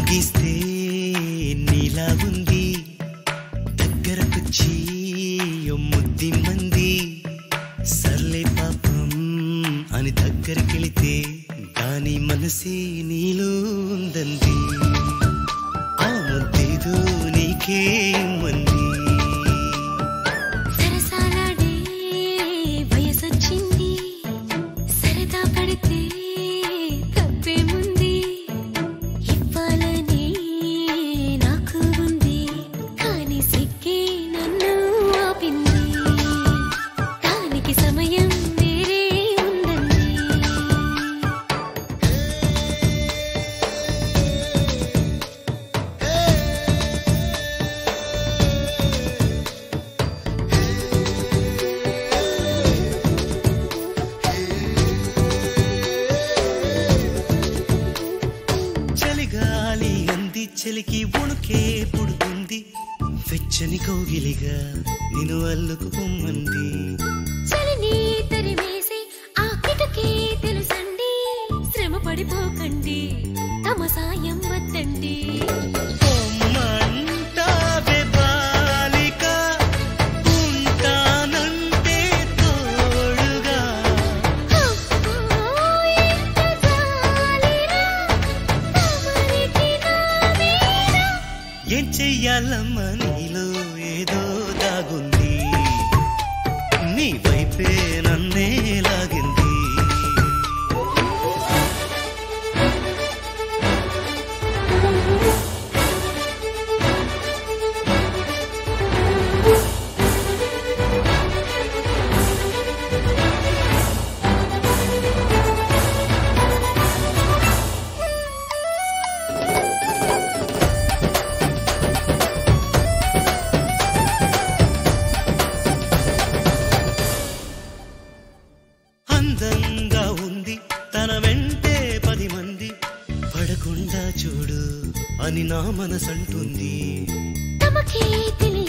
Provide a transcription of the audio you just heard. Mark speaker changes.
Speaker 1: గీస్తే నీలా ఉంది దగ్గరకొచ్చి ముద్ది మంది సర్లే పాపం అని దగ్గరకెళితే దాని మనసే నీలో ఉందంది ఆ ముద్దేదో నీకే మంది
Speaker 2: సరసాలాడే వయసొచ్చింది సరదా పడితే తప్పేముంది ఇవ్వాలని నాకు ఉంది కానీ సిగ్గే నన్ను ఆపింది దానికి సమయం వేరే ఉందండి
Speaker 1: చలిగాలి అంది చలికి వణుకే పుడుతుంది వెచ్చని కౌగిలిగా నిన్ను అల్లుకు పొమ్మంది
Speaker 2: చలిని తరిమేసి ఆ కిటకే తెలుసండి శ్రమ పడిపోకండి తమ సాయం వద్దండి
Speaker 1: పొమ్మంటావే బాలిక ఉంటానంటే తోడుగా
Speaker 2: ఎంత జాలిరా తమరికి నా మీద
Speaker 1: ఏం చెయ్యాలమ్మా నీలో ఏదో దాగుంది నీ వైపే నన్నే లాగింది అందంగా ఉంది తన వెంటే 10 మంది పడకుండా చూడు అని నా మనసంటుంది
Speaker 2: తమకే తెలియ